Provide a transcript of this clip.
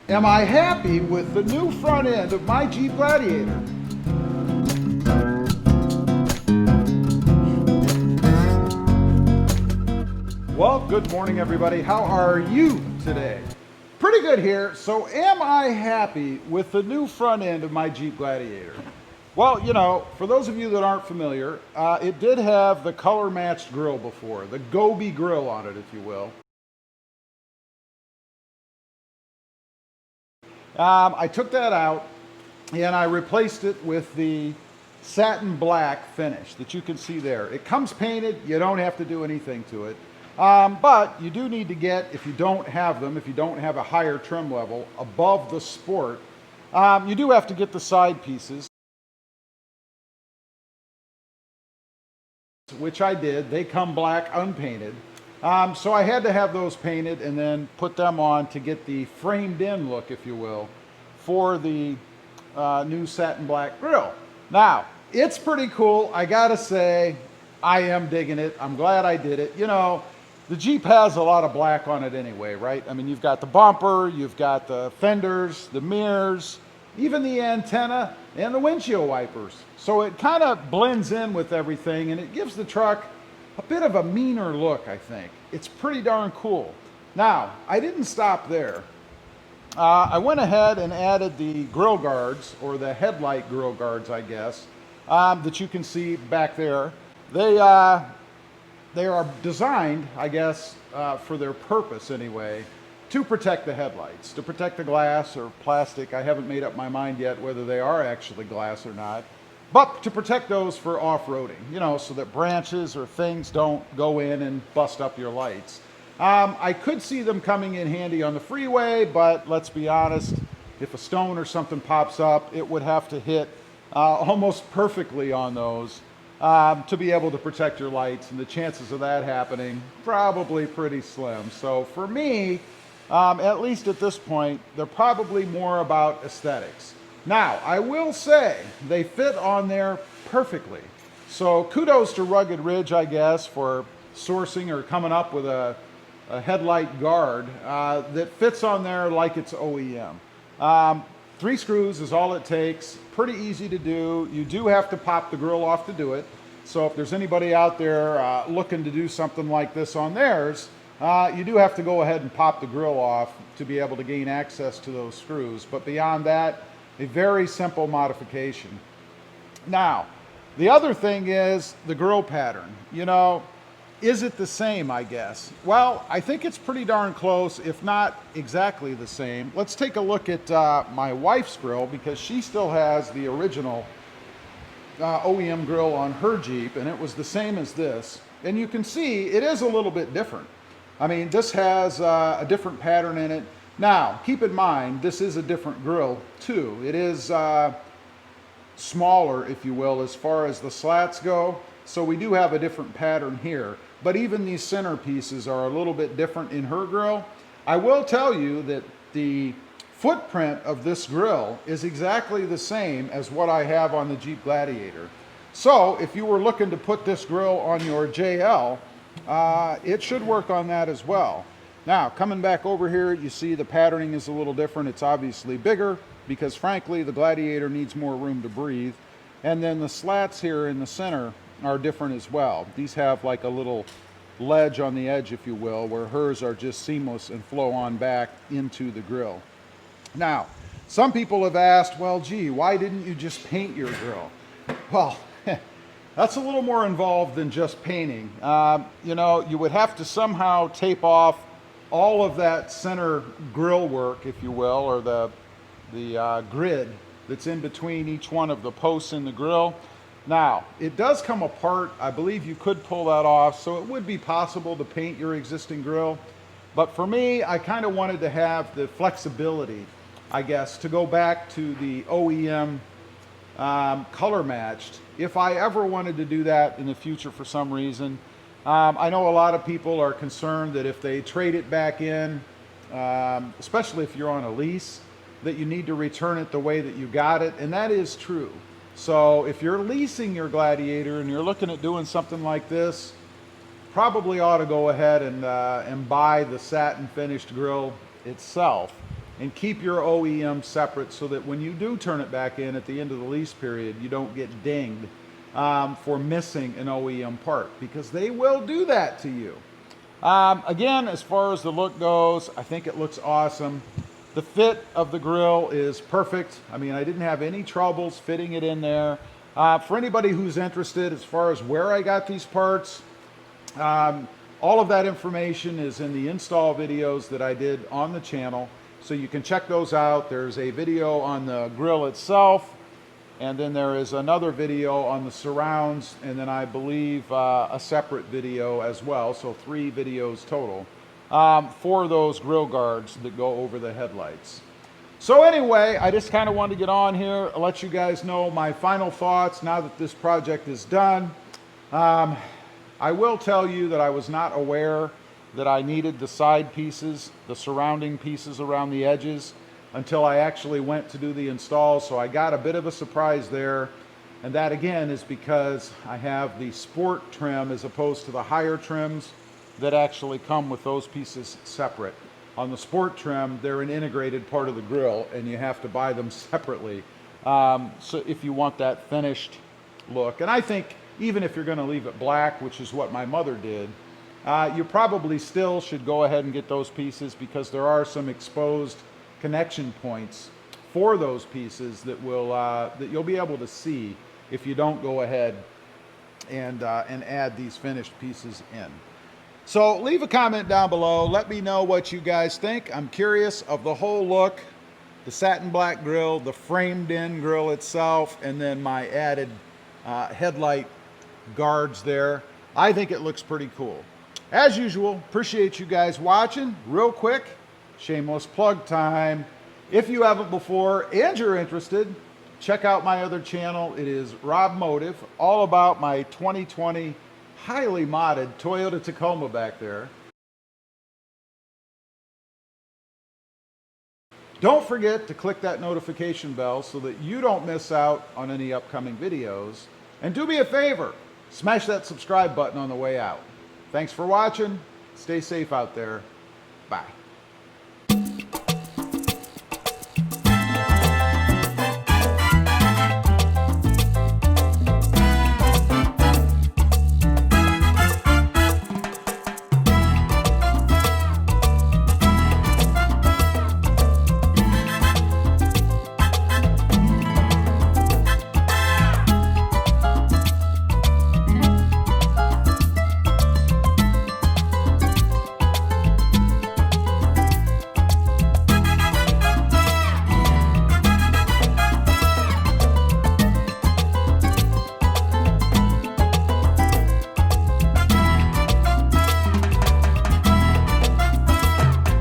Am I happy with the new front end of my Jeep Gladiator? Well, good morning everybody. How are you today? Pretty good here. So am I happy with the new front end of my Jeep Gladiator? Well, you know, for those of you that aren't familiar, it did have the color matched grille before, the Gobi grille on it, if you will. I took that out and I replaced it with the satin black finish that you can see there. It comes painted, you don't have to do anything to it. But you do need to get, if you don't have them, if you don't have a higher trim level above the Sport, you do have to get the side pieces, which I did. They come black unpainted. So I had to have those painted and then put them on to get the framed in look, if you will, for the new satin black grille. Now, it's pretty cool. I gotta say, I am digging it. I'm glad I did it. You know, the Jeep has a lot of black on it anyway, right? I mean, you've got the bumper, you've got the fenders, the mirrors, even the antenna and the windshield wipers. So it kind of blends in with everything and it gives the truck a bit of a meaner look, I think. It's pretty darn cool. Now, I didn't stop there. I went ahead and added the grille guards, or the headlight grille guards, I guess, that you can see back there. They are designed, I guess, for their purpose anyway, to protect the headlights, to protect the glass or plastic. I haven't made up my mind yet whether they are actually glass or not. But to protect those for off-roading, you know, so that branches or things don't go in and bust up your lights. I could see them coming in handy on the freeway, but let's be honest, if a stone or something pops up, it would have to hit almost perfectly on those to be able to protect your lights, and the chances of that happening, probably pretty slim. So for me, at least at this point, they're probably more about aesthetics. Now, I will say they fit on there perfectly. So kudos to Rugged Ridge, I guess, for sourcing or coming up with a headlight guard that fits on there like it's OEM. 3 screws is all it takes. Pretty easy to do. You do have to pop the grille off to do it. So if there's anybody out there looking to do something like this on theirs, you do have to go ahead and pop the grille off to be able to gain access to those screws. But beyond that, a very simple modification. Now, the other thing is the grille pattern. You know, is it the same, I guess? Well, I think it's pretty darn close, if not exactly the same. Let's take a look at my wife's grille, because she still has the original OEM grille on her Jeep, and it was the same as this. And you can see it is a little bit different. I mean, this has a different pattern in it. Now, keep in mind, this is a different grille too. It is smaller, if you will, as far as the slats go. So we do have a different pattern here. But even these center pieces are a little bit different in her grille. I will tell you that the footprint of this grille is exactly the same as what I have on the Jeep Gladiator. So if you were looking to put this grille on your JL, it should work on that as well. Now, coming back over here, you see the patterning is a little different. It's obviously bigger because, frankly, the Gladiator needs more room to breathe. And then the slats here in the center are different as well. These have like a little ledge on the edge, if you will, where hers are just seamless and flow on back into the grille. Now, some people have asked, well, gee, why didn't you just paint your grille? Well, that's a little more involved than just painting. You know, you would have to somehow tape off all of that center grille work, if you will, or the grid that's in between each one of the posts in the grille. Now, it does come apart. I believe you could pull that off, so it would be possible to paint your existing grille. But for me, I kind of wanted to have the flexibility, I guess, to go back to the OEM color matched if I ever wanted to do that in the future for some reason. I know a lot of people are concerned that if they trade it back in, especially if you're on a lease, that you need to return it the way that you got it, and that is true. So if you're leasing your Gladiator and you're looking at doing something like this, probably ought to go ahead and buy the satin finished grille itself and keep your OEM separate so that when you do turn it back in at the end of the lease period, you don't get dinged for missing an OEM part, because they will do that to you. Again, as far as the look goes, I think it looks awesome. The fit of the grill is perfect. I mean, I didn't have any troubles fitting it in there. For anybody who's interested as far as where I got these parts, all of that information is in the install videos that I did on the channel, so you can check those out. There's a video on the grill itself, and then there is another video on the surrounds, and then I believe a separate video as well, so 3 videos total for those grill guards that go over the headlights. So anyway, I just kind of wanted to get on here, let you guys know my final thoughts now that this project is done. I will tell you that I was not aware that I needed the side pieces, the surrounding pieces around the edges, until I actually went to do the install. So I got a bit of a surprise there. And that again is because I have the sport trim as opposed to the higher trims that actually come with those pieces separate. On the sport trim, they're an integrated part of the grill and you have to buy them separately. So if you want that finished look, and I think even if you're going to leave it black, which is what my mother did, you probably still should go ahead and get those pieces, because there are some exposed connection points for those pieces that will that you'll be able to see if you don't go ahead and add these finished pieces in. So leave a comment down below. Let me know what you guys think. I'm curious of the whole look, the satin black grill, the framed in grill itself, and then my added headlight guards there. I think it looks pretty cool. As usual, appreciate you guys watching. Real quick, shameless plug time. If you haven't before and you're interested, check out my other channel. It is Robmotive, all about my 2020 highly modded Toyota Tacoma back there. Don't forget to click that notification bell so that you don't miss out on any upcoming videos. And do me a favor, smash that subscribe button on the way out. Thanks for watching. Stay safe out there. Bye.